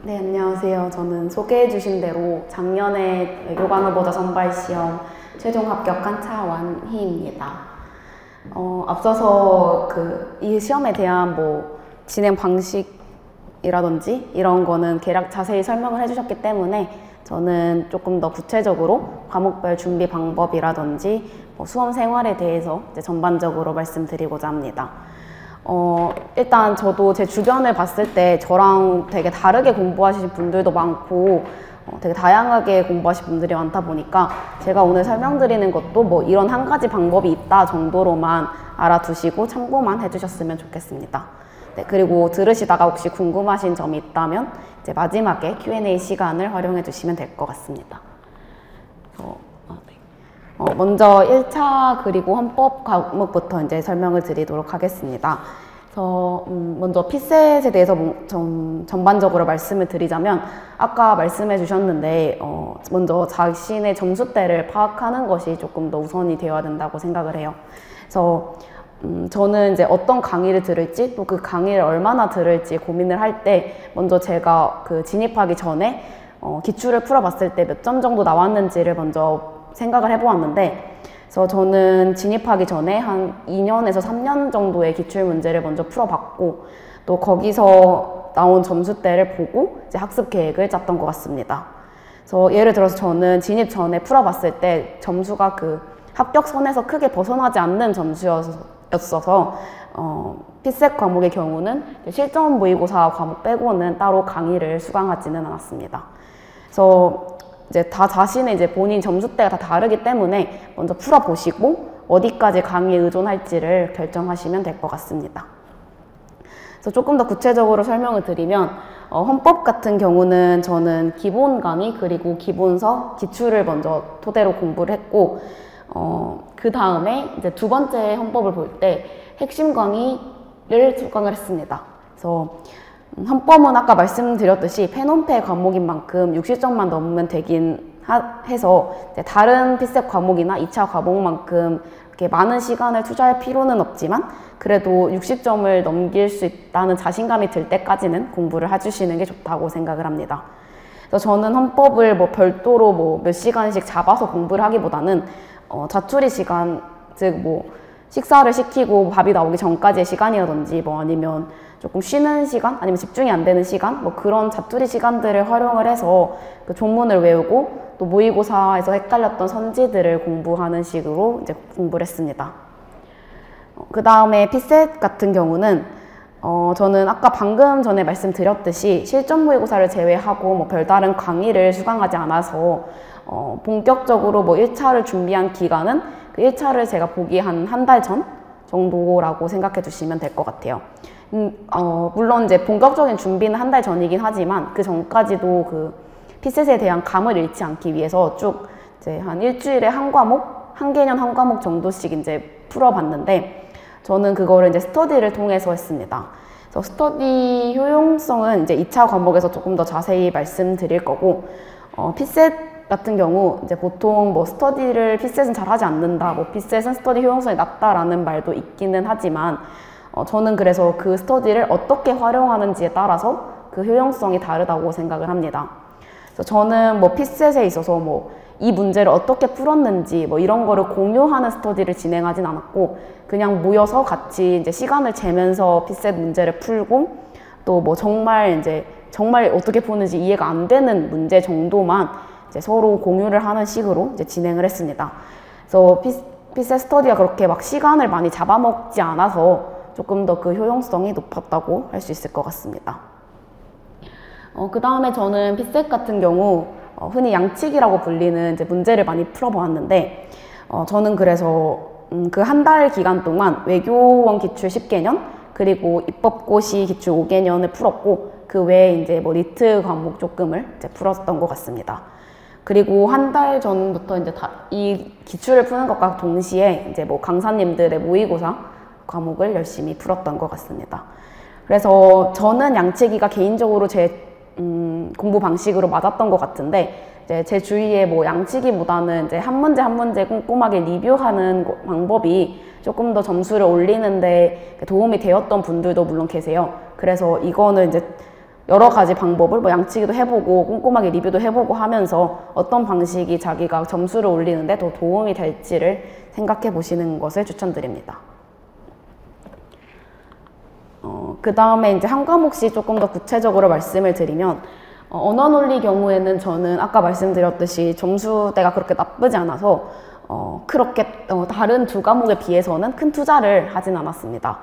네, 안녕하세요. 저는 소개해주신 대로 작년에 외교관 후보자 선발시험 최종 합격한 차완희입니다. 앞서서 이 시험에 대한 진행 방식이라든지 이런 거는 대략 자세히 설명을 해주셨기 때문에 저는 조금 더 구체적으로 과목별 준비 방법이라든지 수험 생활에 대해서 이제 전반적으로 말씀드리고자 합니다. 일단 저도 제 주변을 봤을 때 저랑 되게 다르게 공부하시는 분들도 많고 되게 다양하게 공부하시는 분들이 많다 보니까 제가 오늘 설명드리는 것도 이런 한 가지 방법이 있다 정도로만 알아두시고 참고만 해주셨으면 좋겠습니다. 네, 그리고 들으시다가 혹시 궁금하신 점이 있다면 이제 마지막에 Q&A 시간을 활용해 주시면 될 것 같습니다. 먼저 1차 그리고 헌법 과목부터 이제 설명을 드리도록 하겠습니다. 그래서 먼저 피셋에 대해서 전반적으로 말씀을 드리자면 아까 말씀해 주셨는데 먼저 자신의 점수대를 파악하는 것이 조금 더 우선이 되어야 된다고 생각을 해요. 그래서 저는 이제 어떤 강의를 들을지 또 그 강의를 얼마나 들을지 고민을 할 때 먼저 제가 진입하기 전에 기출을 풀어봤을 때 몇 점 정도 나왔는지를 먼저 생각을 해보았는데, 그래서 저는 진입하기 전에 한 2년에서 3년 정도의 기출 문제를 먼저 풀어봤고 또 거기서 나온 점수대를 보고 이제 학습 계획을 짰던 것 같습니다. 그래서 예를 들어서 저는 진입 전에 풀어봤을 때 점수가 합격선에서 크게 벗어나지 않는 점수였어서 피셋 과목의 경우는 실전 모의고사 과목 빼고는 따로 강의를 수강하지는 않았습니다. 그래서 이제 다 자신의 이제 본인 점수대가 다 다르기 때문에 먼저 풀어보시고 어디까지 강의에 의존할지를 결정하시면 될 것 같습니다. 그래서 조금 더 구체적으로 설명을 드리면 헌법 같은 경우는 저는 기본 강의 그리고 기본서, 기출을 먼저 토대로 공부를 했고 그 다음에 이제 두 번째 헌법을 볼 때 핵심 강의를 수강을 했습니다. 그래서 헌법은 아까 말씀드렸듯이 페논페 과목인 만큼 60점만 넘으면 되긴 해서 다른 피셋 과목이나 2차 과목만큼 이렇게 많은 시간을 투자할 필요는 없지만 그래도 60점을 넘길 수 있다는 자신감이 들 때까지는 공부를 해주시는 게 좋다고 생각을 합니다. 그래서 저는 헌법을 별도로 몇 시간씩 잡아서 공부를 하기보다는 자투리 시간, 즉 식사를 시키고 밥이 나오기 전까지의 시간이라든지 아니면 조금 쉬는 시간, 아니면 집중이 안 되는 시간, 그런 자투리 시간들을 활용을 해서 종문을 외우고 또 모의고사에서 헷갈렸던 선지들을 공부하는 식으로 이제 공부를 했습니다. 그 다음에 피셋 같은 경우는 저는 아까 방금 전에 말씀드렸듯이 실전 모의고사를 제외하고 별다른 강의를 수강하지 않아서 본격적으로 1차를 준비한 기간은 그 1차를 제가 보기 한 달 전 정도라고 생각해 주시면 될 것 같아요. 물론 이제 본격적인 준비는 한 달 전이긴 하지만 그 전까지도 피셋에 대한 감을 잃지 않기 위해서 쭉 이제 한 일주일에 한 과목, 한 개년 한 과목 정도씩 이제 풀어봤는데 저는 그거를 이제 스터디를 통해서 했습니다. 그래서 스터디 효용성은 이제 2차 과목에서 조금 더 자세히 말씀드릴 거고 피셋 같은 경우 이제 보통 스터디를 피셋은 잘 하지 않는다, 피셋은 스터디 효용성이 낮다라는 말도 있기는 하지만 저는 그래서 그 스터디를 어떻게 활용하는지에 따라서 그 효용성이 다르다고 생각을 합니다. 그래서 저는 피셋에 있어서 이 문제를 어떻게 풀었는지 이런 거를 공유하는 스터디를 진행하진 않았고 그냥 모여서 같이 이제 시간을 재면서 피셋 문제를 풀고 또 정말 어떻게 푸는지 이해가 안 되는 문제 정도만 이제 서로 공유를 하는 식으로 이제 진행을 했습니다. 그래서 피셋 스터디가 그렇게 시간을 많이 잡아먹지 않아서 조금 더 그 효용성이 높았다고 할 수 있을 것 같습니다. 그 다음에 저는 피셋 같은 경우 흔히 양측이라고 불리는 이제 문제를 많이 풀어보았는데 저는 그래서 그 한 달 기간 동안 외교원 기출 10개년 그리고 입법고시 기출 5개년을 풀었고 그 외에 이제 리트 과목 조금을 이제 풀었던 것 같습니다. 그리고 한 달 전부터 이제 이 기출을 푸는 것과 동시에 이제 강사님들의 모의고사 과목을 열심히 풀었던 것 같습니다. 그래서 저는 양치기가 개인적으로 제 공부 방식으로 맞았던 것 같은데 이제 제 주위에 양치기보다는 이제 한 문제 한 문제 꼼꼼하게 리뷰하는 방법이 조금 더 점수를 올리는데 도움이 되었던 분들도 물론 계세요. 그래서 이거는 이제 여러 가지 방법을 뭐 양치기도 해보고 꼼꼼하게 리뷰도 해보고 하면서 어떤 방식이 자기가 점수를 올리는데 더 도움이 될지를 생각해 보시는 것을 추천드립니다. 그 다음에 이제 한 과목씩 조금 더 구체적으로 말씀을 드리면 언어논리 경우에는 저는 아까 말씀드렸듯이 점수대가 그렇게 나쁘지 않아서 그렇게 다른 두 과목에 비해서는 큰 투자를 하진 않았습니다.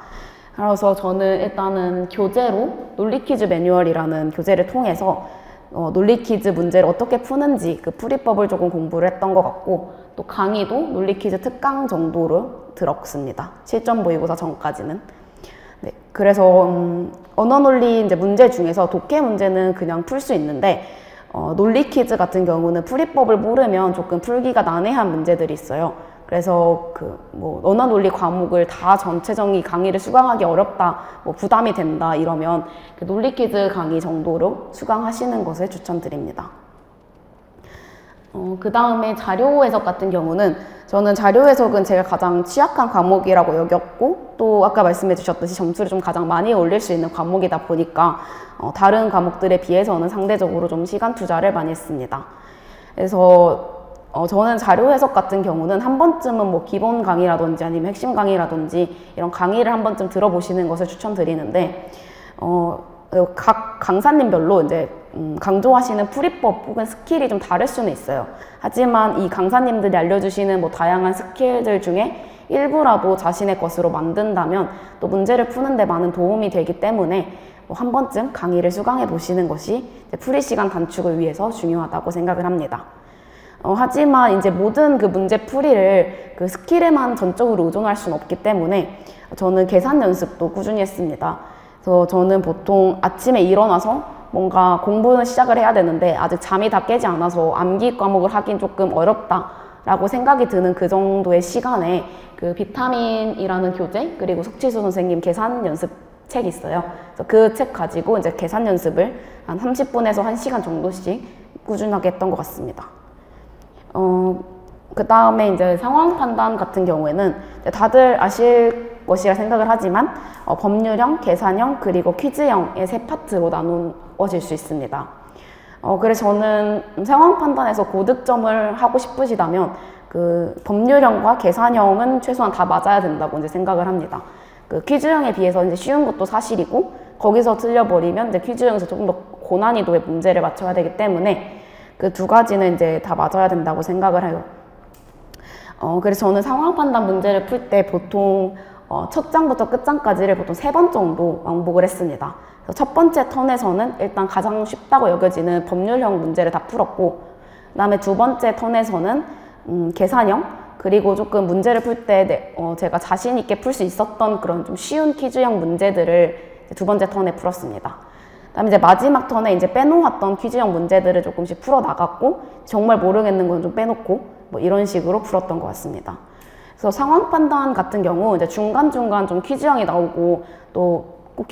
그래서 저는 일단은 교재로 논리퀴즈 매뉴얼이라는 교재를 통해서 논리퀴즈 문제를 어떻게 푸는지 그 풀이법을 조금 공부를 했던 것 같고, 또 강의도 논리퀴즈 특강 정도로 들었습니다. 실전 모의고사 전까지는. 네, 그래서 언어논리 이제 문제 중에서 독해 문제는 그냥 풀 수 있는데 논리 퀴즈 같은 경우는 풀이법을 모르면 조금 풀기가 난해한 문제들이 있어요. 그래서 언어논리 과목을 다 전체적인 강의를 수강하기 어렵다, 부담이 된다 이러면 그 논리 퀴즈 강의 정도로 수강하시는 것을 추천드립니다. 그 다음에 자료 해석 같은 경우는 저는 자료 해석은 제가 가장 취약한 과목이라고 여겼고, 또 아까 말씀해 주셨듯이 점수를 좀 가장 많이 올릴 수 있는 과목이다 보니까 다른 과목들에 비해서는 상대적으로 좀 시간 투자를 많이 했습니다. 그래서 저는 자료 해석 같은 경우는 한 번쯤은 기본 강의라든지 아니면 핵심 강의라든지 이런 강의를 한 번쯤 들어보시는 것을 추천드리는데, 각 강사님별로 이제 강조하시는 풀이법 혹은 스킬이 좀 다를 수는 있어요. 하지만 이 강사님들이 알려주시는 다양한 스킬들 중에 일부라도 자신의 것으로 만든다면 또 문제를 푸는 데 많은 도움이 되기 때문에 한 번쯤 강의를 수강해 보시는 것이 풀이 시간 단축을 위해서 중요하다고 생각을 합니다. 하지만 이제 모든 그 문제 풀이를 그 스킬에만 전적으로 의존할 수는 없기 때문에 저는 계산 연습도 꾸준히 했습니다. 그래서 저는 보통 아침에 일어나서 뭔가 공부는 시작을 해야 되는데 아직 잠이 다 깨지 않아서 암기 과목을 하긴 조금 어렵다라고 생각이 드는 그 정도의 시간에 그 비타민이라는 교재, 그리고 석치수 선생님 계산 연습 책이 있어요. 그래서 그 책 가지고 이제 계산 연습을 한 30분에서 1시간 정도씩 꾸준하게 했던 것 같습니다. 그 다음에 이제 상황 판단 같은 경우에는 다들 아실 것이라 생각을 하지만 법률형, 계산형, 그리고 퀴즈형의 세 파트로 나누어질 수 있습니다. 그래서 저는 상황 판단에서 고득점을 하고 싶으시다면 그 법률형과 계산형은 최소한 다 맞아야 된다고 이제 생각을 합니다. 그 퀴즈형에 비해서 이제 쉬운 것도 사실이고, 거기서 틀려버리면 이제 퀴즈형에서 조금 더 고난이도의 문제를 맞춰야 되기 때문에 그 두 가지는 이제 다 맞아야 된다고 생각을 해요. 그래서 저는 상황 판단 문제를 풀 때 보통 첫 장부터 끝장까지를 보통 3번 정도 왕복을 했습니다. 그래서 첫 번째 턴에서는 일단 가장 쉽다고 여겨지는 법률형 문제를 다 풀었고, 그 다음에 두 번째 턴에서는 계산형, 그리고 조금 문제를 풀 때 제가 자신 있게 풀 수 있었던 그런 좀 쉬운 퀴즈형 문제들을 두 번째 턴에 풀었습니다. 그 다음에 이제 마지막 턴에 이제 빼놓았던 퀴즈형 문제들을 조금씩 풀어 나갔고, 정말 모르겠는 건 좀 빼놓고 이런 식으로 풀었던 것 같습니다. 그래서 상황 판단 같은 경우 이제 중간중간 좀 퀴즈형이 나오고, 또 꼭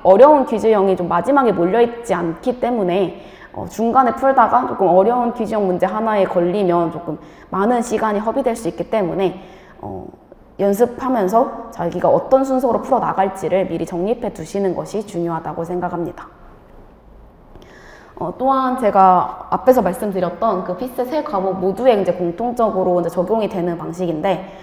어려운 퀴즈형이 좀 마지막에 몰려있지 않기 때문에 중간에 풀다가 조금 어려운 퀴즈형 문제 하나에 걸리면 조금 많은 시간이 허비될 수 있기 때문에 연습하면서 자기가 어떤 순서로 풀어 나갈지를 미리 정립해 두시는 것이 중요하다고 생각합니다. 또한 제가 앞에서 말씀드렸던 그 피셋 세 과목 모두에 이제 공통적으로 이제 적용이 되는 방식인데,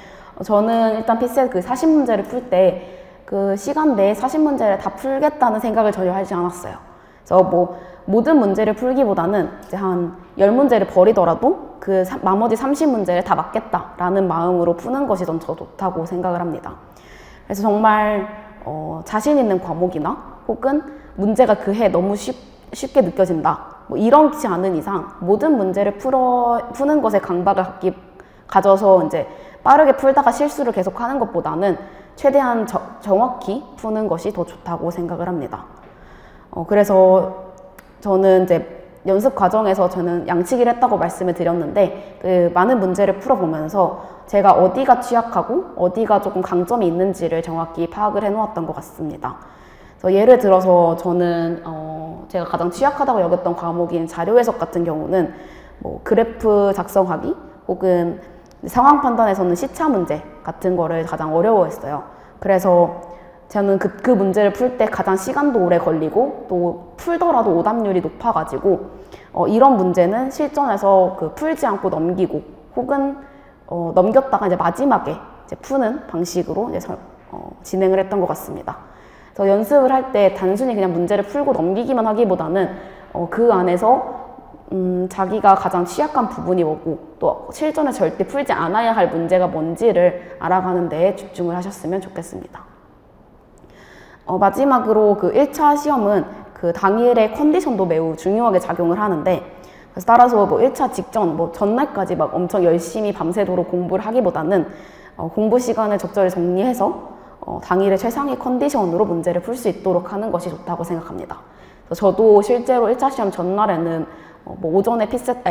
저는 일단 피셋 그 40문제를 풀 때 그 시간 내에 40문제를 다 풀겠다는 생각을 전혀 하지 않았어요. 그래서 모든 문제를 풀기보다는 이제 한 10문제를 버리더라도 그 나머지 30문제를 다 맞겠다라는 마음으로 푸는 것이 더 좋다고 생각을 합니다. 그래서 정말 자신 있는 과목이나 혹은 문제가 그 해 너무 쉽게 느껴진다, 이렇지 않은 이상 모든 문제를 푸는 것에 강박을 가져서 이제 빠르게 풀다가 실수를 계속하는 것보다는 최대한 정확히 푸는 것이 더 좋다고 생각을 합니다. 그래서 저는 이제 연습 과정에서 저는 양치기를 했다고 말씀을 드렸는데, 그 많은 문제를 풀어보면서 제가 어디가 취약하고 어디가 조금 강점이 있는지를 정확히 파악을 해놓았던 것 같습니다. 그래서 예를 들어서 저는 제가 가장 취약하다고 여겼던 과목인 자료 해석 같은 경우는 그래프 작성하기 혹은 상황 판단에서는 시차 문제 같은 거를 가장 어려워했어요. 그래서 저는 그 문제를 풀 때 가장 시간도 오래 걸리고 또 풀더라도 오답률이 높아가지고 이런 문제는 실전에서 풀지 않고 넘기고 혹은 넘겼다가 이제 마지막에 이제 푸는 방식으로 이제 진행을 했던 것 같습니다. 그래서 연습을 할 때 단순히 그냥 문제를 풀고 넘기기만 하기보다는 그 안에서 자기가 가장 취약한 부분이 뭐고 또 실전에 절대 풀지 않아야 할 문제가 뭔지를 알아가는 데에 집중을 하셨으면 좋겠습니다. 마지막으로 1차 시험은 당일의 컨디션도 매우 중요하게 작용을 하는데, 그래서 따라서 1차 직전, 전날까지 막 엄청 열심히 밤새도록 공부를 하기보다는 공부 시간을 적절히 정리해서 당일의 최상의 컨디션으로 문제를 풀 수 있도록 하는 것이 좋다고 생각합니다. 그래서 저도 실제로 1차 시험 전날에는 오전에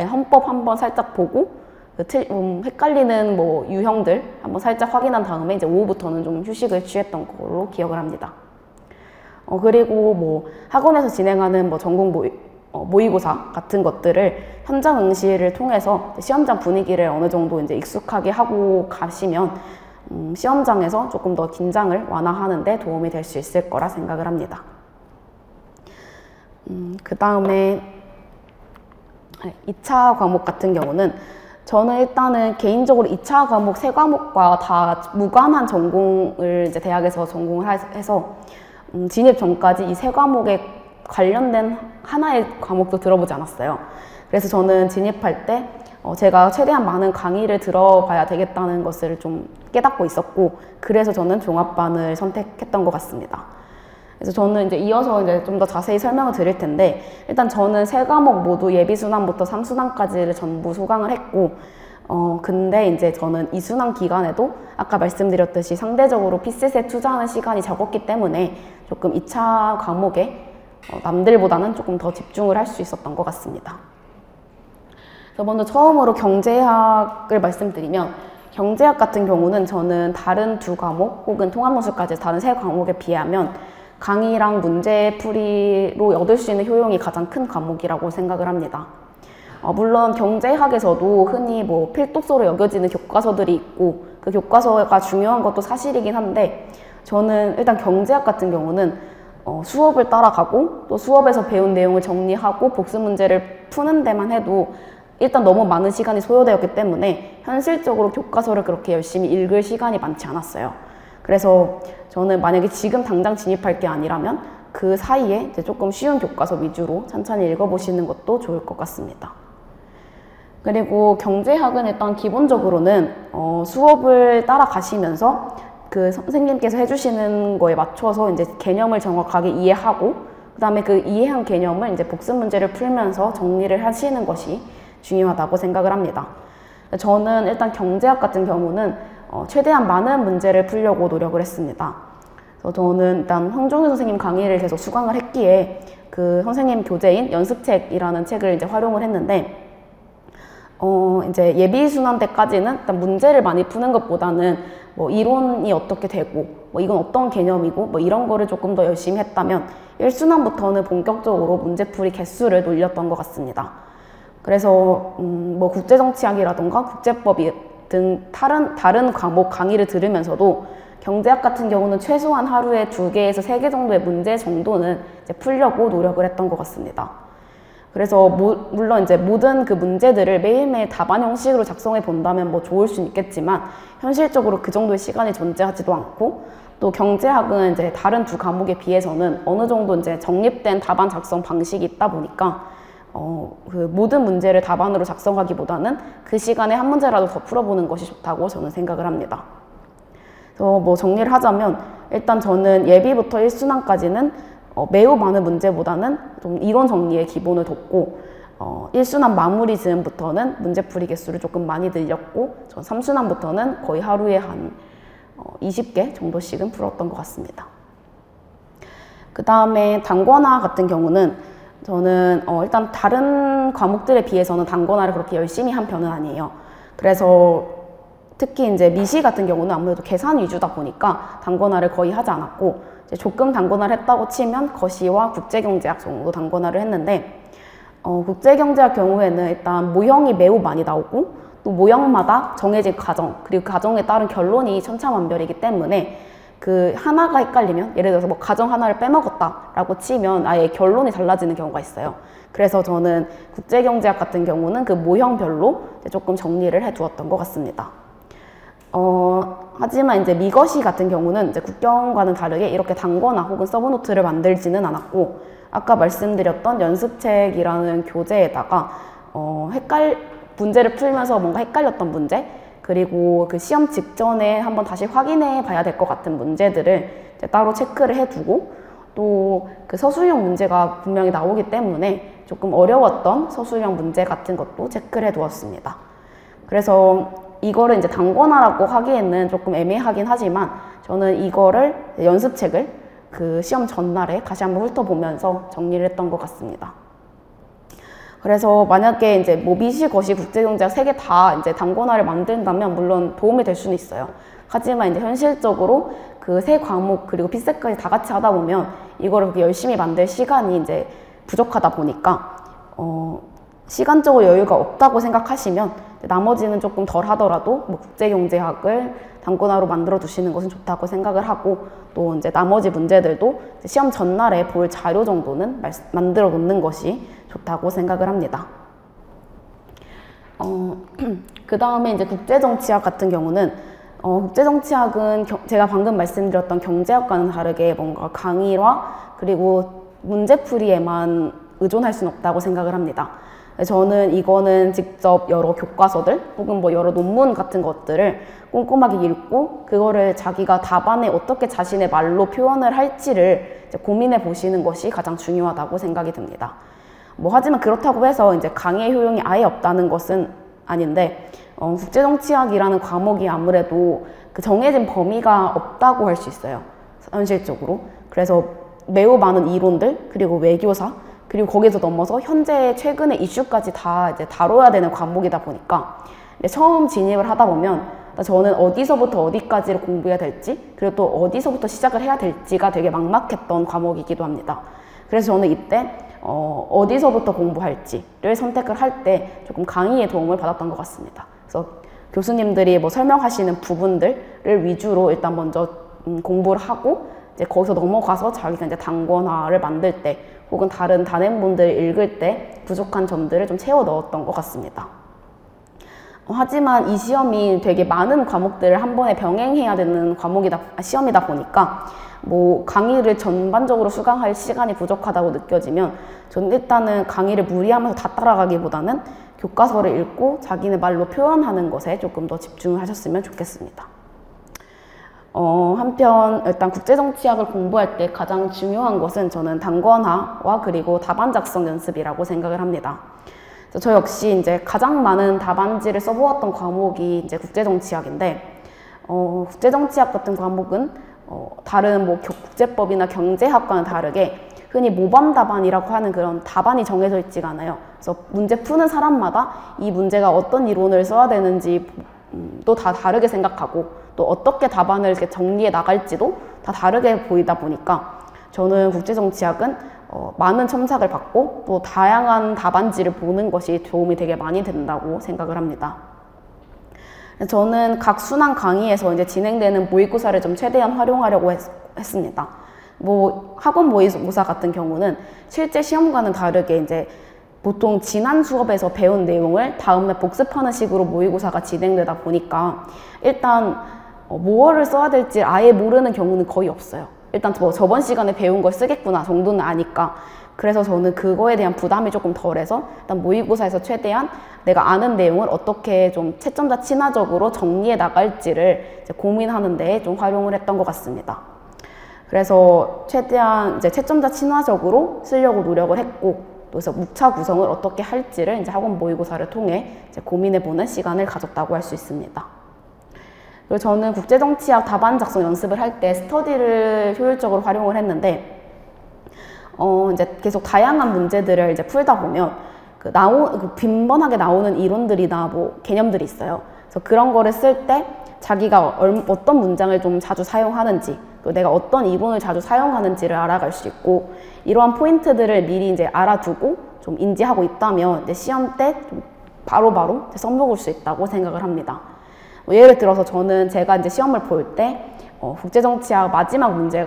헌법 한번 살짝 보고 헷갈리는 유형들 한번 살짝 확인한 다음에 이제 오후부터는 좀 휴식을 취했던 걸로 기억을 합니다. 그리고 학원에서 진행하는 전공 모의고사 같은 것들을 현장 응시를 통해서 시험장 분위기를 어느 정도 이제 익숙하게 하고 가시면 시험장에서 조금 더 긴장을 완화하는 데 도움이 될 수 있을 거라 생각을 합니다. 그 다음에 2차 과목 같은 경우는 저는 일단은 개인적으로 2차 과목 3과목과 다 무관한 전공을 이제 대학에서 전공을 해서 진입 전까지 이 3과목에 관련된 하나의 과목도 들어보지 않았어요. 그래서 저는 진입할 때 제가 최대한 많은 강의를 들어봐야 되겠다는 것을 좀 깨닫고 있었고, 그래서 저는 종합반을 선택했던 것 같습니다. 그래서 저는 이제 이어서 이제 좀 더 자세히 설명을 드릴 텐데, 일단 저는 3과목 모두 예비순환부터 3순환까지를 전부 수강을 했고, 근데 이제 저는 2순환 기간에도 아까 말씀드렸듯이 상대적으로 피셋에 투자하는 시간이 적었기 때문에 조금 2차 과목에 남들보다는 조금 더 집중을 할 수 있었던 것 같습니다. 그래서 먼저 처음으로 경제학을 말씀드리면, 경제학 같은 경우는 저는 다른 2과목 혹은 통합론술까지 다른 3과목에 비하면 강의랑 문제풀이로 얻을 수 있는 효용이 가장 큰 과목이라고 생각을 합니다. 물론 경제학에서도 흔히 필독서로 여겨지는 교과서들이 있고 그 교과서가 중요한 것도 사실이긴 한데, 저는 일단 경제학 같은 경우는 수업을 따라가고 또 수업에서 배운 내용을 정리하고 복습 문제를 푸는 데만 해도 일단 너무 많은 시간이 소요되었기 때문에 현실적으로 교과서를 그렇게 열심히 읽을 시간이 많지 않았어요. 그래서 저는 만약에 지금 당장 진입할 게 아니라면 그 사이에 이제 조금 쉬운 교과서 위주로 천천히 읽어보시는 것도 좋을 것 같습니다. 그리고 경제학은 일단 기본적으로는 수업을 따라가시면서 그 선생님께서 해주시는 거에 맞춰서 이제 개념을 정확하게 이해하고, 그 다음에 그 이해한 개념을 이제 복습 문제를 풀면서 정리를 하시는 것이 중요하다고 생각을 합니다. 저는 일단 경제학 같은 경우는 최대한 많은 문제를 풀려고 노력을 했습니다. 그래서 저는 일단 황종윤 선생님 강의를 계속 수강을 했기에 그 선생님 교재인 연습책이라는 책을 이제 활용을 했는데, 이제 예비순환 때까지는 일단 문제를 많이 푸는 것보다는 이론이 어떻게 되고 이건 어떤 개념이고 이런 거를 조금 더 열심히 했다면 1순환부터는 본격적으로 문제풀이 개수를 늘렸던 것 같습니다. 그래서 국제정치학이라던가 국제법 등 다른 과목 강의를 들으면서도 경제학 같은 경우는 최소한 하루에 2개에서 3개 정도의 문제 정도는 이제 풀려고 노력을 했던 것 같습니다. 그래서 물론 이제 모든 그 문제들을 매일매일 답안 형식으로 작성해 본다면 좋을 수는 있겠지만 현실적으로 그 정도의 시간이 존재하지도 않고, 또 경제학은 이제 다른 2 과목에 비해서는 어느 정도 이제 정립된 답안 작성 방식이 있다 보니까 그 모든 문제를 답안으로 작성하기보다는 그 시간에 한 문제라도 더 풀어보는 것이 좋다고 저는 생각을 합니다. 그래서 정리를 하자면 일단 저는 예비부터 1순환까지는 매우 많은 문제보다는 좀 이론 정리의 기본을 뒀고, 1순환 마무리 즈음부터는 문제풀이 개수를 조금 많이 늘렸고, 전 3순환부터는 거의 하루에 한 20개 정도씩은 풀었던 것 같습니다. 그 다음에 단권화 같은 경우는 저는 일단 다른 과목들에 비해서는 단권화를 그렇게 열심히 한 편은 아니에요. 그래서 특히 이제 미시 같은 경우는 아무래도 계산 위주다 보니까 단권화를 거의 하지 않았고, 이제 조금 단권화를 했다고 치면 거시와 국제경제학 정도 단권화를 했는데, 국제경제학 경우에는 일단 모형이 매우 많이 나오고 또 모형마다 정해진 과정 그리고 그 과정에 따른 결론이 천차만별이기 때문에 그 하나가 헷갈리면, 예를 들어서 뭐 가정 하나를 빼먹었다라고 치면 아예 결론이 달라지는 경우가 있어요. 그래서 저는 국제경제학 같은 경우는 그 모형별로 조금 정리를 해두었던 것 같습니다. 하지만 이제 미거시 같은 경우는 이제 국경과는 다르게 이렇게 단거나 혹은 서브노트를 만들지는 않았고, 아까 말씀드렸던 연습책이라는 교재에다가 문제를 풀면서 뭔가 헷갈렸던 문제, 그리고 그 시험 직전에 한번 다시 확인해 봐야 될 것 같은 문제들을 이제 따로 체크를 해두고, 또 그 서술형 문제가 분명히 나오기 때문에 조금 어려웠던 서술형 문제 같은 것도 체크를 해 두었습니다. 그래서 이거를 이제 단권화라고 하기에는 조금 애매하긴 하지만, 저는 이거를 연습책을 그 시험 전날에 다시 한번 훑어보면서 정리를 했던 것 같습니다. 그래서 만약에 이제 뭐 미시, 거시, 국제경제학 세 개 다 이제 단권화를 만든다면 물론 도움이 될 수는 있어요. 하지만 이제 현실적으로 그 세 과목 그리고 필세까지 다 같이 하다 보면 이거를 그렇게 열심히 만들 시간이 이제 부족하다 보니까 시간적으로 여유가 없다고 생각하시면 나머지는 조금 덜 하더라도 뭐 국제경제학을 단권화로 만들어 두시는 것은 좋다고 생각을 하고, 또 이제 나머지 문제들도 시험 전날에 볼 자료 정도는 만들어 놓는 것이 좋다고 생각을 합니다. 그 다음에 이제 국제정치학 같은 경우는 국제정치학은 제가 방금 말씀드렸던 경제학과는 다르게 뭔가 강의와 그리고 문제풀이에만 의존할 수는 없다고 생각을 합니다. 저는 이거는 직접 여러 교과서들 혹은 뭐 여러 논문 같은 것들을 꼼꼼하게 읽고 그거를 자기가 답안에 어떻게 자신의 말로 표현을 할지를 이제 고민해 보시는 것이 가장 중요하다고 생각이 듭니다. 뭐 하지만 그렇다고 해서 이제 강의의 효용이 아예 없다는 것은 아닌데, 국제정치학이라는 과목이 아무래도 그 정해진 범위가 없다고 할 수 있어요, 현실적으로. 그래서 매우 많은 이론들, 그리고 외교사, 그리고 거기서 넘어서 현재 최근의 이슈까지 다 이제 다뤄야 되는 과목이다 보니까 처음 진입을 하다 보면 저는 어디서부터 어디까지를 공부해야 될지, 그리고 또 어디서부터 시작을 해야 될지가 되게 막막했던 과목이기도 합니다. 그래서 저는 이때 어디서부터 공부할지를 선택을 할 때 조금 강의의 도움을 받았던 것 같습니다. 그래서 교수님들이 뭐 설명하시는 부분들을 위주로 일단 먼저 공부를 하고, 이제 거기서 넘어가서 자기가 이제 단권화를 만들 때 혹은 다른 단행본들을 읽을 때 부족한 점들을 좀 채워 넣었던 것 같습니다. 하지만 이 시험이 되게 많은 과목들을 한 번에 병행해야 되는 시험이다 보니까 뭐 강의를 전반적으로 수강할 시간이 부족하다고 느껴지면 저는 일단은 강의를 무리하면서 다 따라가기보다는 교과서를 읽고 자기네 말로 표현하는 것에 조금 더 집중을 하셨으면 좋겠습니다. 한편 일단 국제정치학을 공부할 때 가장 중요한 것은 저는 단권화와 그리고 답안 작성 연습이라고 생각을 합니다. 저 역시 이제 가장 많은 답안지를 써보았던 과목이 이제 국제정치학인데, 국제정치학 같은 과목은 다른 뭐 국제법이나 경제학과는 다르게 흔히 모범 답안이라고 하는 그런 답안이 정해져 있지가 않아요. 그래서 문제 푸는 사람마다 이 문제가 어떤 이론을 써야 되는지 또 다 다르게 생각하고, 또 어떻게 답안을 이렇게 정리해 나갈지도 다 다르게 보이다 보니까 저는 국제정치학은 많은 첨삭을 받고 또 다양한 답안지를 보는 것이 도움이 되게 많이 된다고 생각을 합니다. 저는 각 순환 강의에서 이제 진행되는 모의고사를 좀 최대한 활용하려고 했습니다. 뭐 학원 모의고사 같은 경우는 실제 시험과는 다르게 이제 보통 지난 수업에서 배운 내용을 다음날 복습하는 식으로 모의고사가 진행되다 보니까 일단 뭐를 써야 될지 아예 모르는 경우는 거의 없어요. 일단 뭐 저번 시간에 배운 걸 쓰겠구나 정도는 아니까. 그래서 저는 그거에 대한 부담이 조금 덜해서 일단 모의고사에서 최대한 내가 아는 내용을 어떻게 좀 채점자 친화적으로 정리해 나갈지를 이제 고민하는 데 좀 활용을 했던 것 같습니다. 그래서 최대한 이제 채점자 친화적으로 쓰려고 노력을 했고, 그래서 묵차 구성을 어떻게 할지를 이제 학원 모의고사를 통해 이제 고민해보는 시간을 가졌다고 할 수 있습니다. 그리고 저는 국제정치학 답안 작성 연습을 할 때 스터디를 효율적으로 활용을 했는데, 이제 계속 다양한 문제들을 이제 풀다 보면 빈번하게 나오는 이론들이나 뭐 개념들이 있어요. 그래서 그런 거를 쓸 때 자기가 어떤 문장을 좀 자주 사용하는지, 또 내가 어떤 이론을 자주 사용하는지를 알아갈 수 있고, 이러한 포인트들을 미리 이제 알아두고 좀 인지하고 있다면 이제 시험 때 좀 바로바로 써먹을 수 있다고 생각을 합니다. 예를 들어서 제가 이제 시험을 볼 때 국제정치학 마지막 문제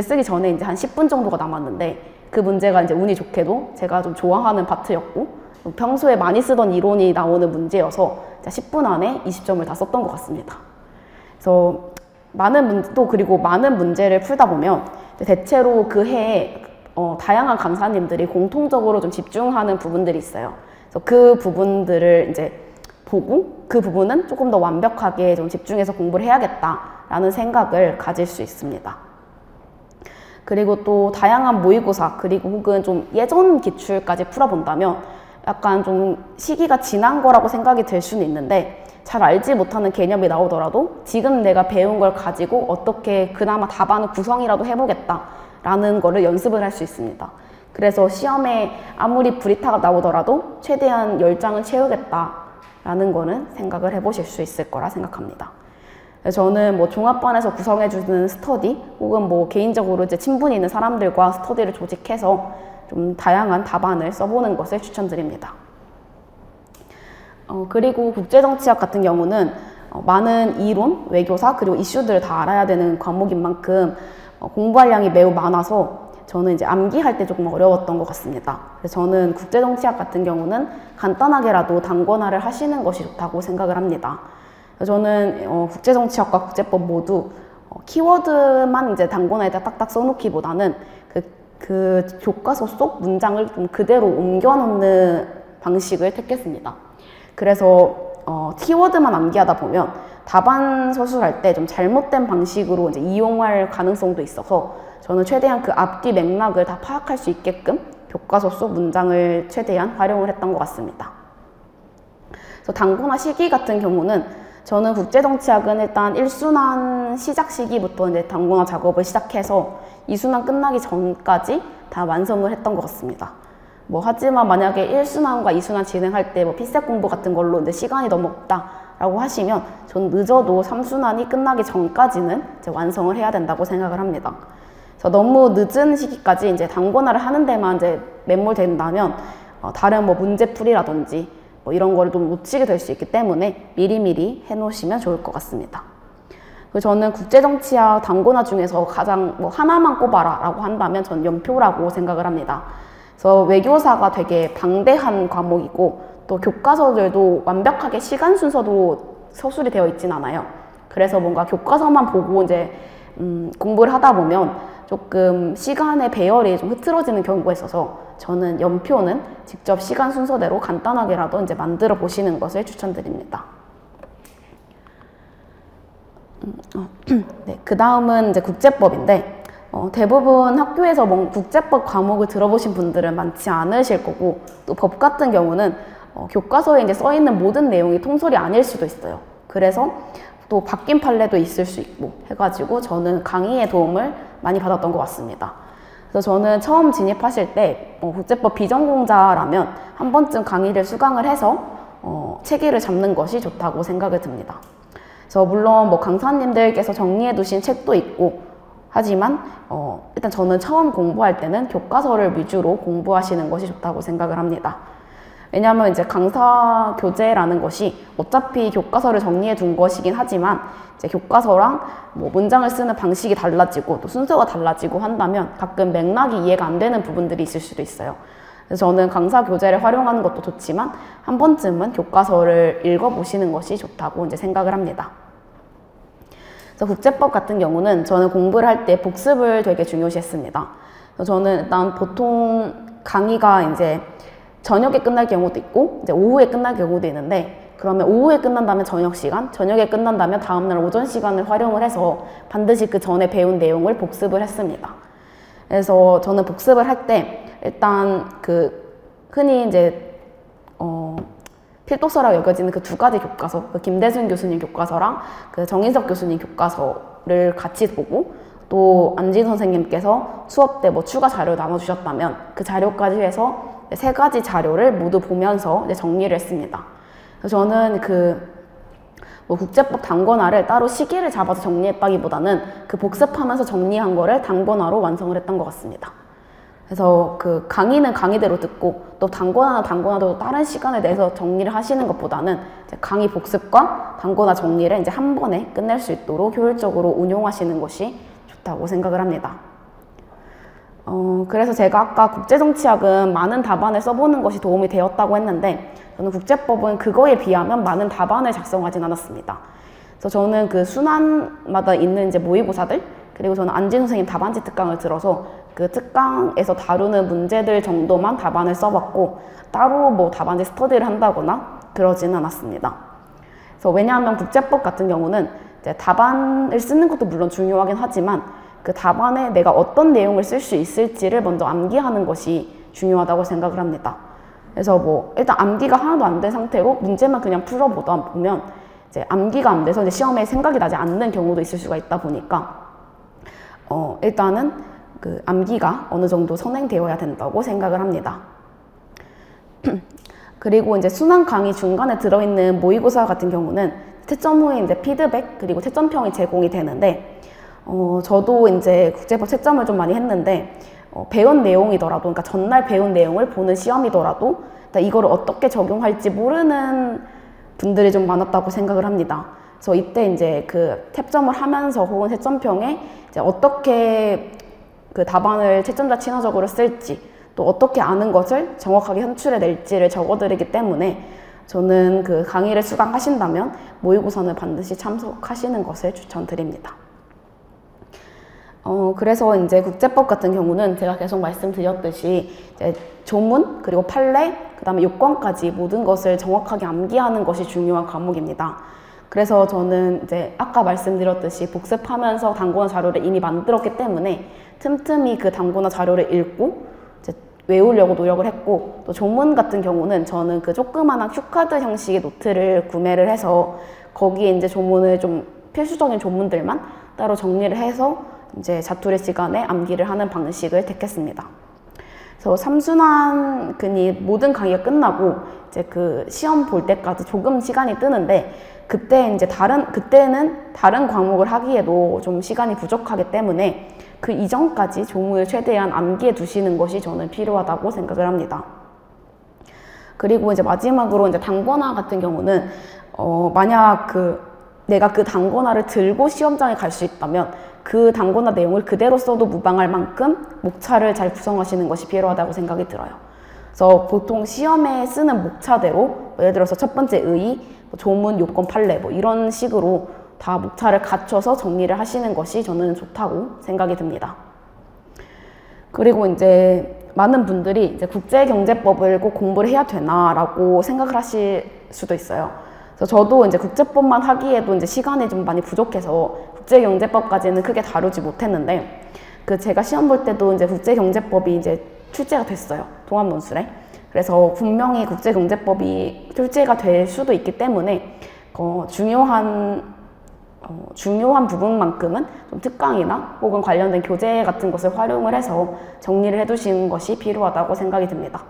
쓰기 전에 이제 한 10분 정도가 남았는데, 그 문제가 이제 운이 좋게도 제가 좀 좋아하는 파트였고, 평소에 많이 쓰던 이론이 나오는 문제여서 10분 안에 20점을 다 썼던 것 같습니다. 그래서 그리고 많은 문제를 풀다 보면 대체로 그 해에 다양한 강사님들이 공통적으로 좀 집중하는 부분들이 있어요. 그래서 그 부분들을 이제 보고 그 부분은 조금 더 완벽하게 좀 집중해서 공부를 해야겠다라는 생각을 가질 수 있습니다. 그리고 또 다양한 모의고사 그리고 혹은 좀 예전 기출까지 풀어본다면 약간 좀 시기가 지난 거라고 생각이 들 수는 있는데, 잘 알지 못하는 개념이 나오더라도 지금 내가 배운 걸 가지고 어떻게 그나마 답안을 구성이라도 해보겠다라는 거를 연습을 할 수 있습니다. 그래서 시험에 아무리 브리타가 나오더라도 최대한 10장은 채우겠다라는 거는 생각을 해보실 수 있을 거라 생각합니다. 저는 뭐 종합반에서 구성해주는 스터디 혹은 뭐 개인적으로 이제 친분이 있는 사람들과 스터디를 조직해서 좀 다양한 답안을 써보는 것을 추천드립니다. 그리고 국제정치학 같은 경우는 많은 이론, 외교사, 그리고 이슈들을 다 알아야 되는 과목인 만큼 공부할 양이 매우 많아서 저는 이제 암기할 때 조금 어려웠던 것 같습니다. 그래서 저는 국제정치학 같은 경우는 간단하게라도 단권화를 하시는 것이 좋다고 생각을 합니다. 저는 국제정치학과 국제법 모두 키워드만 이제 단권화에다 딱딱 써놓기보다는 그 교과서 속 문장을 좀 그대로 옮겨놓는 방식을 택했습니다. 그래서 키워드만 암기하다 보면 답안 서술할 때 좀 잘못된 방식으로 이제 이용할 가능성도 있어서 저는 최대한 그 앞뒤 맥락을 다 파악할 수 있게끔 교과서 속 문장을 최대한 활용을 했던 것 같습니다. 그래서 단권화 시기 같은 경우는 저는 국제정치학은 일단 1순환 시작 시기부터 이제 단권화 작업을 시작해서 2순환 끝나기 전까지 다 완성을 했던 것 같습니다. 하지만 만약에 1순환과 2순환 진행할 때 피셋 공부 같은 걸로 이제 시간이 너무 없다라고 하시면 전 늦어도 3순환이 끝나기 전까지는 이제 완성을 해야 된다고 생각을 합니다. 그래서 너무 늦은 시기까지 이제 단권화를 하는 데만 이제 매몰된다면 다른 문제풀이라든지 이런 거를 좀 놓치게 될 수 있기 때문에 미리미리 해놓으시면 좋을 것 같습니다. 그리고 저는 국제정치학 단권화 중에서 가장 하나만 꼽아라 라고 한다면 전 연표라고 생각을 합니다. 그래서 외교사가 되게 방대한 과목이고 또 교과서들도 완벽하게 시간 순서도 서술이 되어 있진 않아요. 그래서 뭔가 교과서만 보고 이제 공부를 하다 보면 조금 시간의 배열이 좀 흐트러지는 경우가 있어서 저는 연표는 직접 시간 순서대로 간단하게라도 이제 만들어 보시는 것을 추천드립니다. 네, 그 다음은 이제 국제법인데 대부분 학교에서 국제법 과목을 들어보신 분들은 많지 않으실 거고, 또 법 같은 경우는 교과서에 이제 써 있는 모든 내용이 통설이 아닐 수도 있어요. 그래서 또 바뀐 판례도 있을 수 있고 해가지고 저는 강의의 도움을 많이 받았던 것 같습니다. 그래서 저는 처음 진입하실 때 국제법 비전공자라면 한 번쯤 강의를 수강을 해서 체계를 잡는 것이 좋다고 생각을 듭니다. 그래서 물론 강사님들께서 정리해 두신 책도 있고 하지만 일단 저는 처음 공부할 때는 교과서를 위주로 공부하시는 것이 좋다고 생각을 합니다. 왜냐하면 이제 강사 교재라는 것이 어차피 교과서를 정리해 둔 것이긴 하지만 이제 교과서랑 문장을 쓰는 방식이 달라지고 또 순서가 달라지고 한다면 가끔 맥락이 이해가 안 되는 부분들이 있을 수도 있어요. 그래서 저는 강사 교재를 활용하는 것도 좋지만 한 번쯤은 교과서를 읽어보시는 것이 좋다고 이제 생각을 합니다. 그래서 국제법 같은 경우는 저는 공부를 할 때 복습을 되게 중요시했습니다. 그래서 저는 일단 보통 강의가 이제 저녁에 끝날 경우도 있고 이제 오후에 끝날 경우도 있는데, 그러면 오후에 끝난다면 저녁 시간, 저녁에 끝난다면 다음날 오전 시간을 활용을 해서 반드시 그 전에 배운 내용을 복습을 했습니다. 그래서 저는 복습을 할 때 일단 흔히 이제 필독서라고 여겨지는 그 두 가지 교과서, 김대순 교수님 교과서랑 정인석 교수님 교과서를 같이 보고, 또 안진 선생님께서 수업 때 추가 자료를 나눠주셨다면 그 자료까지 해서 세 가지 자료를 모두 보면서 이제 정리를 했습니다. 그래서 저는 국제법 단권화를 따로 시기를 잡아서 정리했다기보다는 그 복습하면서 정리한 거를 단권화로 완성을 했던 것 같습니다. 그래서 그 강의는 강의대로 듣고 또 단권화는 단권화도 다른 시간에 내서 정리를 하시는 것보다는 이제 강의 복습과 단권화 정리를 이제 한 번에 끝낼 수 있도록 효율적으로 운용하시는 것이 좋다고 생각을 합니다. 그래서 제가 아까 국제정치학은 많은 답안을 써보는 것이 도움이 되었다고 했는데 저는 국제법은 그거에 비하면 많은 답안을 작성하진 않았습니다. 그래서 저는 그 순환마다 있는 이제 모의고사들 그리고 저는 안진 선생님 답안지 특강을 들어서 그 특강에서 다루는 문제들 정도만 답안을 써봤고 따로 뭐 답안지 스터디를 한다거나 그러지는 않았습니다. 그래서 왜냐하면 국제법 같은 경우는 이제 답안을 쓰는 것도 물론 중요하긴 하지만 그 답안에 내가 어떤 내용을 쓸 수 있을지를 먼저 암기하는 것이 중요하다고 생각을 합니다. 그래서 뭐 일단 암기가 하나도 안 된 상태로 문제만 그냥 풀어보다 보면 이제 암기가 안 돼서 이제 시험에 생각이 나지 않는 경우도 있을 수가 있다 보니까 일단은 그 암기가 어느 정도 선행되어야 된다고 생각을 합니다. 그리고 이제 순환 강의 중간에 들어있는 모의고사 같은 경우는 채점 후에 이제 피드백 그리고 채점평이 제공이 되는데 저도 이제 국제법 채점을 좀 많이 했는데 배운 내용이더라도 그러니까 전날 배운 내용을 보는 시험이더라도 이거를 어떻게 적용할지 모르는 분들이 좀 많았다고 생각을 합니다. 그래서 이때 이제 그 채점을 하면서 혹은 채점평에 이제 어떻게 그 답안을 채점자 친화적으로 쓸지 또 어떻게 아는 것을 정확하게 현출해 낼지를 적어드리기 때문에 저는 그 강의를 수강하신다면 모의고사는 반드시 참석하시는 것을 추천드립니다. 그래서 이제 국제법 같은 경우는 제가 계속 말씀드렸듯이 이제 조문, 그리고 판례, 그 다음에 요건까지 모든 것을 정확하게 암기하는 것이 중요한 과목입니다. 그래서 저는 이제 아까 말씀드렸듯이 복습하면서 단권화 자료를 이미 만들었기 때문에 틈틈이 그 단권화 자료를 읽고 이제 외우려고 노력을 했고 또 조문 같은 경우는 저는 그 조그마한 큐카드 형식의 노트를 구매를 해서 거기에 이제 조문을 좀 필수적인 조문들만 따로 정리를 해서 이제 자투리 시간에 암기를 하는 방식을 택했습니다. 그래서 3순환 근이 모든 강의가 끝나고 이제 그 시험 볼 때까지 조금 시간이 뜨는데 그때는 다른 과목을 하기에도 좀 시간이 부족하기 때문에 그 이전까지 조문을 최대한 암기해 두시는 것이 저는 필요하다고 생각을 합니다. 그리고 이제 마지막으로 이제 단권화 같은 경우는 만약 내가 그 단권화를 들고 시험장에 갈 수 있다면 그 단권화 내용을 그대로 써도 무방할 만큼 목차를 잘 구성하시는 것이 필요하다고 생각이 들어요. 그래서 보통 시험에 쓰는 목차대로 예를 들어서 첫 번째 의의, 조문, 요건, 판례 이런 식으로 다 목차를 갖춰서 정리를 하시는 것이 저는 좋다고 생각이 듭니다. 그리고 이제 많은 분들이 이제 국제경제법을 꼭 공부를 해야 되나라고 생각을 하실 수도 있어요. 그래서 저도 이제 국제법만 하기에도 이제 시간이 좀 많이 부족해서 국제경제법까지는 크게 다루지 못했는데 제가 시험 볼 때도 이제 국제경제법이 이제 출제가 됐어요. 통합논술에. 그래서 분명히 국제경제법이 출제가 될 수도 있기 때문에 중요한 부분만큼은 좀 특강이나 혹은 관련된 교재 같은 것을 활용을 해서 정리를 해두시는 것이 필요하다고 생각이 듭니다.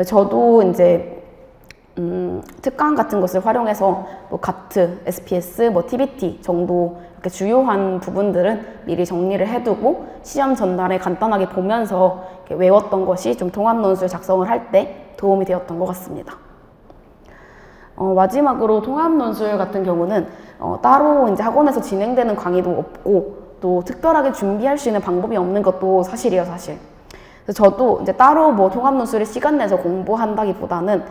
저도 이제 특강 같은 것을 활용해서 가트, SPS, TBT 정도 이렇게 주요한 부분들은 미리 정리를 해두고 시험 전날에 간단하게 보면서 이렇게 외웠던 것이 좀 통합논술 작성을 할 때 도움이 되었던 것 같습니다. 마지막으로 통합논술 같은 경우는 따로 이제 학원에서 진행되는 강의도 없고 또 특별하게 준비할 수 있는 방법이 없는 것도 사실이에요, 사실. 그래서 저도 이제 따로 통합논술을 시간 내서 공부한다기보다는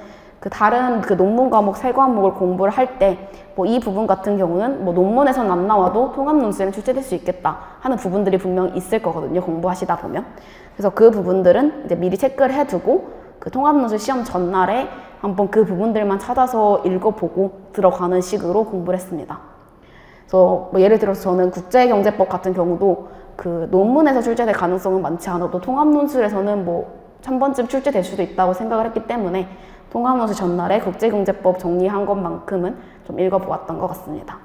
다른 논문 과목 3과목을 공부를 할 때 이 부분 같은 경우는 논문에서는 안 나와도 통합논술에 출제될 수 있겠다 하는 부분들이 분명 있을 거거든요, 공부하시다 보면. 그래서 그 부분들은 이제 미리 체크를 해두고 통합논술 시험 전날에 한번 그 부분들만 찾아서 읽어보고 들어가는 식으로 공부를 했습니다. 그래서 예를 들어서 저는 국제경제법 같은 경우도 논문에서 출제될 가능성은 많지 않아도 통합논술에서는 1000번쯤 출제될 수도 있다고 생각을 했기 때문에 통합논술 전날에 국제경제법 정리한 것만큼은 좀 읽어보았던 것 같습니다.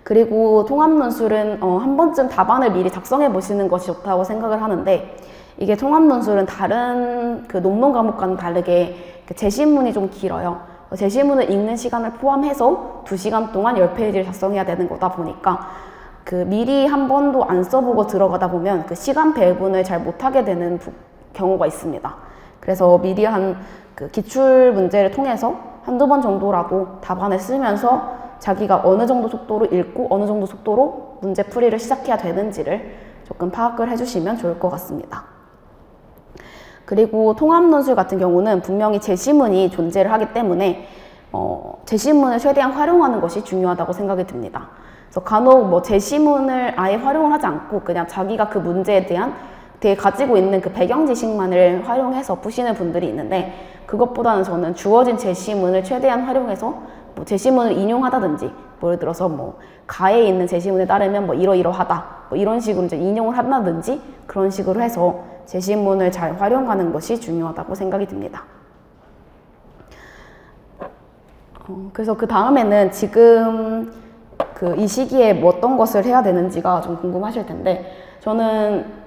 그리고 통합논술은 한 번쯤 답안을 미리 작성해 보시는 것이 좋다고 생각을 하는데 이게 통합논술은 다른 논문 과목과는 다르게 제시문이 좀 길어요. 제시문을 읽는 시간을 포함해서 2시간 동안 10페이지를 작성해야 되는 거다 보니까 미리 한 번도 안 써보고 들어가다 보면 그 시간 배분을 잘 못하게 되는 경우가 있습니다. 그래서 미리 그 기출 문제를 통해서 한두 번 정도라도 답안을 쓰면서 자기가 어느 정도 속도로 읽고 어느 정도 속도로 문제 풀이를 시작해야 되는지를 조금 파악을 해주시면 좋을 것 같습니다. 그리고 통합논술 같은 경우는 분명히 제시문이 존재를 하기 때문에 제시문을 최대한 활용하는 것이 중요하다고 생각이 듭니다. 그래서 간혹 뭐 제시문을 아예 활용을 하지 않고 그냥 자기가 그 문제에 대한 가지고 있는 그 배경 지식만을 활용해서 푸시는 분들이 있는데, 그것보다는 저는 주어진 제시문을 최대한 활용해서 뭐 제시문을 인용하다든지, 뭐 예를 들어서 뭐 가에 있는 제시문에 따르면 뭐 이러이러하다, 뭐 이런 식으로 이제 인용을 한다든지 그런 식으로 해서 제시문을 잘 활용하는 것이 중요하다고 생각이 듭니다. 그래서 그 다음에는 지금 이 시기에 뭐 어떤 것을 해야 되는지가 좀 궁금하실 텐데, 저는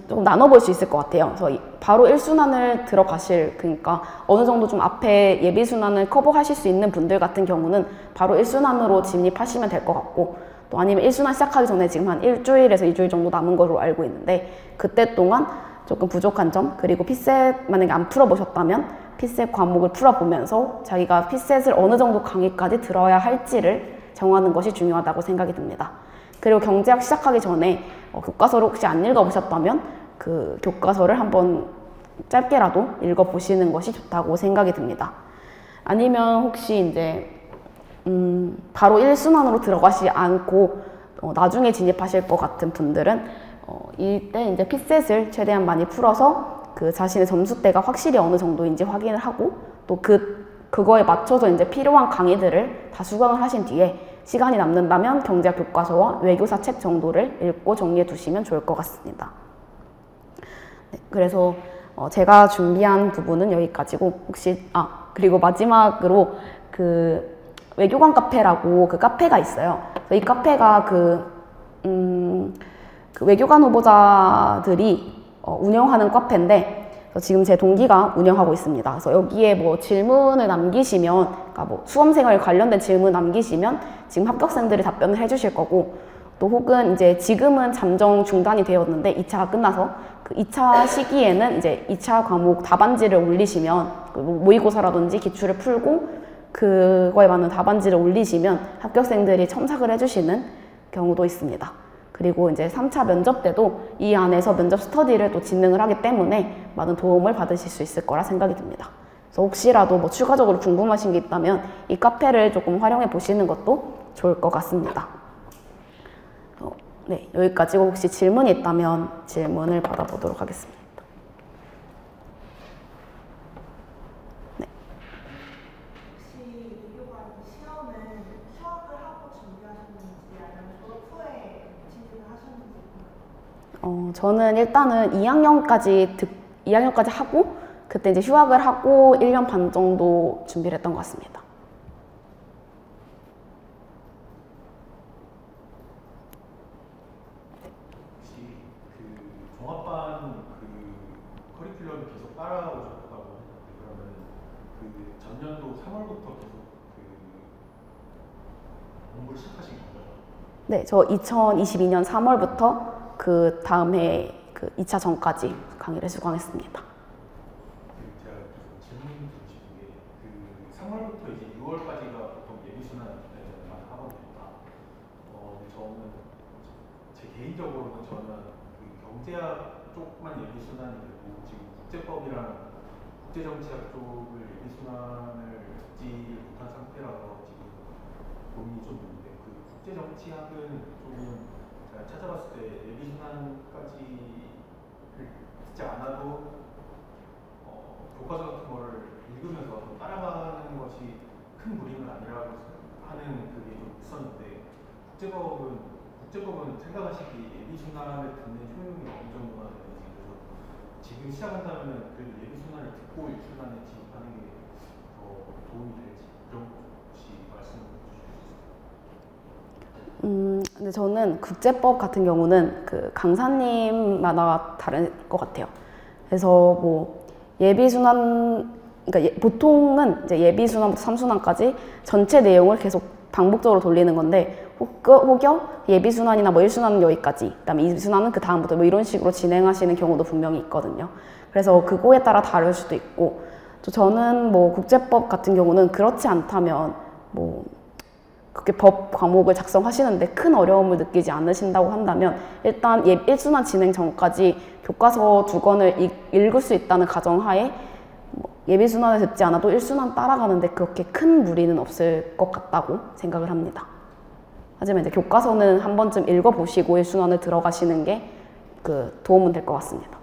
조금 나눠볼 수 있을 것 같아요. 그래서 바로 1순환을 들어가실, 그러니까 어느 정도 좀 앞에 예비순환을 커버하실 수 있는 분들 같은 경우는 바로 1순환으로 진입하시면 될 것 같고, 또 아니면 1순환 시작하기 전에 지금 한 일주일에서 2주일 정도 남은 걸로 알고 있는데, 그때 동안 조금 부족한 점, 그리고 피셋 만약에 안 풀어보셨다면 피셋 과목을 풀어보면서 자기가 피셋을 어느 정도 강의까지 들어야 할지를 정하는 것이 중요하다고 생각이 듭니다. 그리고 경제학 시작하기 전에 교과서를 혹시 안 읽어보셨다면 그 교과서를 한번 짧게라도 읽어보시는 것이 좋다고 생각이 듭니다. 아니면 혹시 이제 바로 1순환으로 들어가지 않고 나중에 진입하실 것 같은 분들은 이때 이제 피셋을 최대한 많이 풀어서 그 자신의 점수대가 확실히 어느 정도인지 확인을 하고, 또 그거에 맞춰서 이제 필요한 강의들을 다 수강을 하신 뒤에 시간이 남는다면 경제학 교과서와 외교사 책 정도를 읽고 정리해 두시면 좋을 것 같습니다. 네, 그래서 제가 준비한 부분은 여기까지고, 혹시 그리고 마지막으로 그 외교관 카페라고 그 카페가 있어요. 이 카페가 그 외교관 후보자들이 운영하는 카페인데, 지금 제 동기가 운영하고 있습니다. 그래서 여기에 뭐 질문을 남기시면, 그러니까 뭐 수험생활 관련된 질문 남기시면 지금 합격생들이 답변을 해주실 거고, 또 혹은 이제 지금은 잠정 중단이 되었는데 2차가 끝나서 그 2차 시기에는 이제 2차 과목 답안지를 올리시면, 모의고사라든지 기출을 풀고 그거에 맞는 답안지를 올리시면 합격생들이 첨삭을 해주시는 경우도 있습니다. 그리고 이제 3차 면접 때도 이 안에서 면접 스터디를 또 진행을 하기 때문에 많은 도움을 받으실 수 있을 거라 생각이 듭니다. 그래서 혹시라도 뭐 추가적으로 궁금하신 게 있다면 이 카페를 조금 활용해 보시는 것도 좋을 것 같습니다. 네, 여기까지고 혹시 질문이 있다면 질문을 받아보도록 하겠습니다. 네. 혹시 외교관 시험은 휴학을 하고 준비하셨는지 아니면 졸업 후에 진급을 하셨는지? 저는 일단은 2학년까지 하고 그때 이제 휴학을 하고 1년 반 정도 준비를 했던 것 같습니다. 혹시 그 종합반 커리큘럼을 계속 따라오셨다고 했는데, 그러면 그 전년도 3월부터 계속 공부를 시작하신 건가요? 네, 저 2022년 3월부터 그 다음 해 그 2차 전까지 강의를 수강했습니다. 제가 질문 드리고 싶은 게, 3월부터 이제 6월까지가 보통 예비순환 하거든요. 저는 제 개인적으로는 그 경제학 쪽만 예비순환이 되고, 지금 국제법이랑 국제정치학 쪽을 예비순환을 듣지 못한 상태라서 지금 고민이 좀 있는데, 그 국제정치학은 조금 제가 찾아봤을 때 예비순환까지 듣지 않아도 교과서 같은 거를 읽으면서 좀 따라가는 것이 큰 무리는 아니라고 하는 그게 좀 있었는데, 국제법은 생각하시기에 예비순환을 듣는 효용이 어느 정도나 되는지, 그래서 지금 시작한다면 그래도 예비순환을 듣고 1순환에 진입하는 게 더 도움이 될지, 그런 혹시 말씀을 주실 수 있을까요? 근데 저는 국제법 같은 경우는 그 강사님마다 다른 것 같아요. 그래서 뭐 예비순환, 그러니까 보통은 이제 예비순환부터 3순환까지 전체 내용을 계속 반복적으로 돌리는 건데 혹여 예비순환이나 뭐 1순환은 여기까지, 그다음에 2순환은 그 다음부터 뭐 이런 식으로 진행하시는 경우도 분명히 있거든요. 그래서 그거에 따라 다를 수도 있고, 또 저는 뭐 국제법 같은 경우는 그렇지 않다면 뭐 그렇게 법 과목을 작성하시는데 큰 어려움을 느끼지 않으신다고 한다면 일단 1순환 진행 전까지 교과서 2권을 읽을 수 있다는 가정하에 뭐 예비순환을 듣지 않아도 1순환 따라가는데 그렇게 큰 무리는 없을 것 같다고 생각을 합니다. 하지만 이제 교과서는 한 번쯤 읽어보시고 1순환을 들어가시는 게 그 도움은 될 것 같습니다.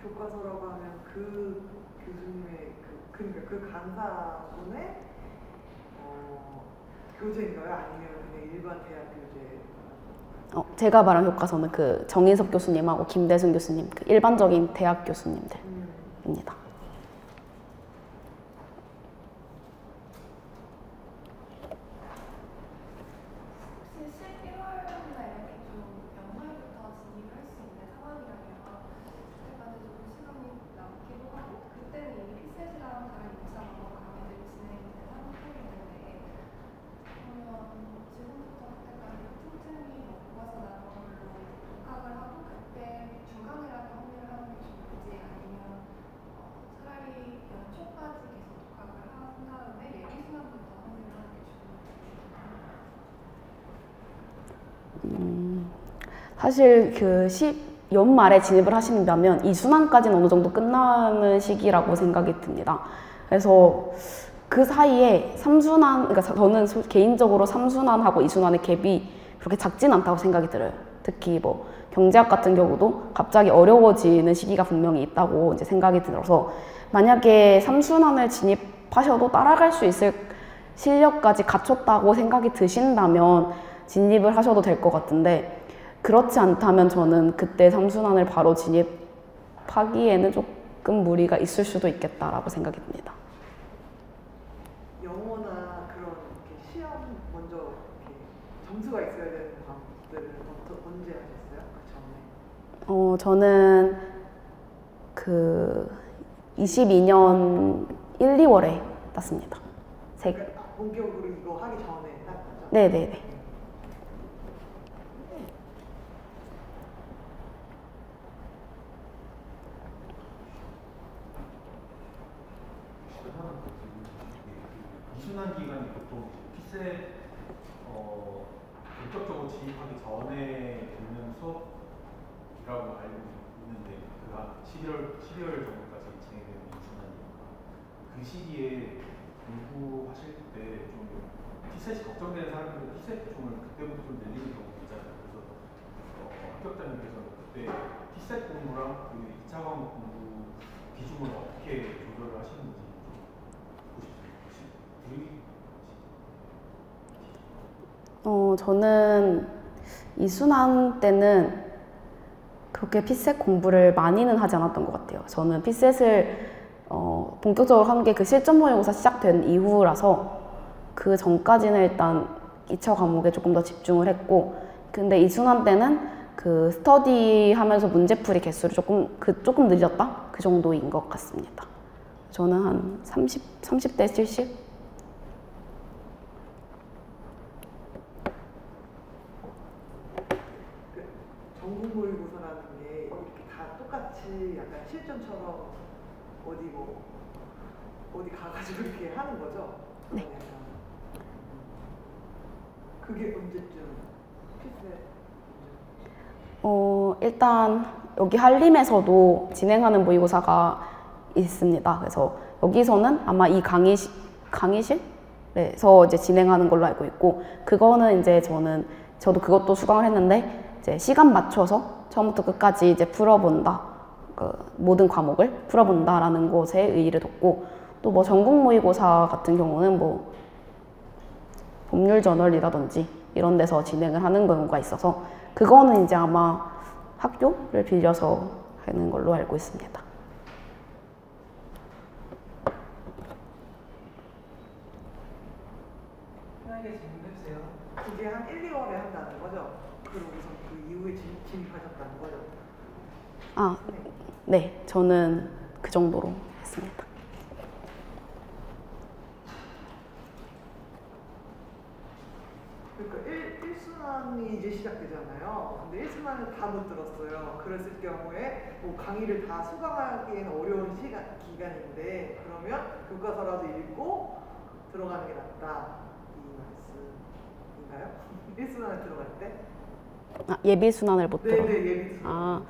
교과서라고 하면 그 교수님의 그 강사분의 교재인가요? 아니면 그냥 일반 대학 교재? 제가 말한 교과서는 그 정인섭 교수님하고 김대순 교수님, 그 일반적인 대학 교수님들입니다. 사실 그 연말에 진입을 하신다면 2순환까지는 어느 정도 끝나는 시기라고 생각이 듭니다. 그래서 그 사이에 3순환, 그러니까 저는 개인적으로 3순환하고 2순환의 갭이 그렇게 작진 않다고 생각이 들어요. 특히 뭐 경제학 같은 경우도 갑자기 어려워지는 시기가 분명히 있다고 이제 생각이 들어서, 만약에 3순환을 진입하셔도 따라갈 수 있을 실력까지 갖췄다고 생각이 드신다면 진입을 하셔도 될 것 같은데, 그렇지 않다면 저는 그때 3순환을 바로 진입하기에는 조금 무리가 있을 수도 있겠다라고 생각이 듭니다. 영어나 그런 이렇게 시험 먼저 이렇게 점수가 있어야 되는 과목들은 언제 하셨어요? 그 전에? 저는 그 22년 1, 2월에 땄습니다. 그러니까 본격으로 이거 하기 전에 딱 거죠? 네네네. 이순환 기간이 보통 피셋 본격적으로 진입하기 전에 듣는 수업이라고 알고 있는데, 그가 12월 정도까지 진행되는 이순환이니까 그 시기에 공부하실 때 좀 피셋이 걱정되는 사람들은 피셋 종을 그때부터 좀 늘리는 경우도 있잖아요. 그래서 합격자님께서는 그때 피셋 공부랑 그 2차 과목 공부 비중을 어떻게 조절을 하시는지 저는 이순환 때는 그렇게 피셋 공부를 많이는 하지 않았던 것 같아요. 저는 피셋을 본격적으로 한 게 그 실전 모의고사 시작된 이후라서 그 전까지는 일단 2차 과목에 조금 더 집중을 했고, 근데 이순환 때는 그 스터디 하면서 문제풀이 개수를 조금 늘렸다? 그 정도인 것 같습니다. 저는 한 30대 70? 전국 모의고사라는 게 이렇게 다 똑같이 약간 실전처럼 어디 가가지고 이렇게 하는 거죠? 네. 그게 언제쯤 피셋? 일단 여기 한림에서도 진행하는 모의고사가 있습니다. 그래서 여기서는 아마 이 강의실에서 이제 진행하는 걸로 알고 있고, 그거는 이제 저도 그것도 수강을 했는데 이제 시간 맞춰서 처음부터 끝까지 이제 풀어본다, 그 모든 과목을 풀어본다라는 것에 의의를 뒀고, 또 뭐 전국 모의고사 같은 경우는 뭐 법률 저널이라든지 이런 데서 진행을 하는 경우가 있어서 그거는 이제 아마 학교를 빌려서 하는 걸로 알고 있습니다. 편하게 질문해주세요. 그게 한 1, 2월에 한다는 거죠? 그러고서 그 이후에 진입하셨다는 거죠? 네. 저는 그 정도로 했습니다. 다 못 들었어요. 그랬을 경우에 뭐 강의를 다 수강하기에는 어려운 기간인데 그러면 교과서라도 읽고 들어가는 게 낫다 이 말씀인가요? 1순환에 들어갈 때? 아, 예비 순환을 못 들어. 네네 예비 순환. 아,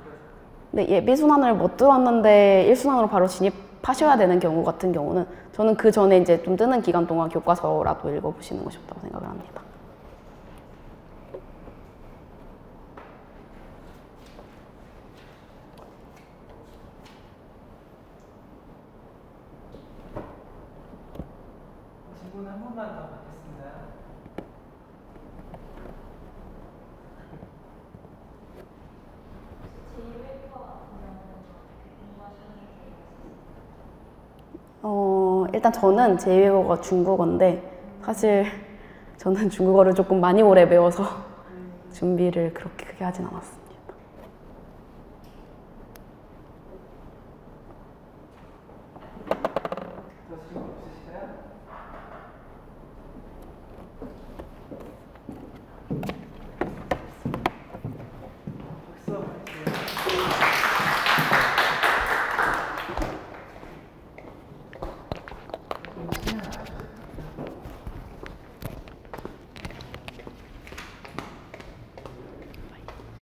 네, 예비 순환을 못 들었는데 1순환으로 바로 진입하셔야 되는 경우 같은 경우는 저는 그 전에 이제 좀 뜨는 기간 동안 교과서라도 읽어보시는 것이 좋다고 생각을 합니다. 질문 한 번만 더 받겠습니다. 일단 저는 제2외국어가 중국어인데 사실 저는 중국어를 조금 많이 오래 배워서 준비를 그렇게 크게 하진 않았습니다. 더 질문 없으실까요? 박수 한번 해주세요.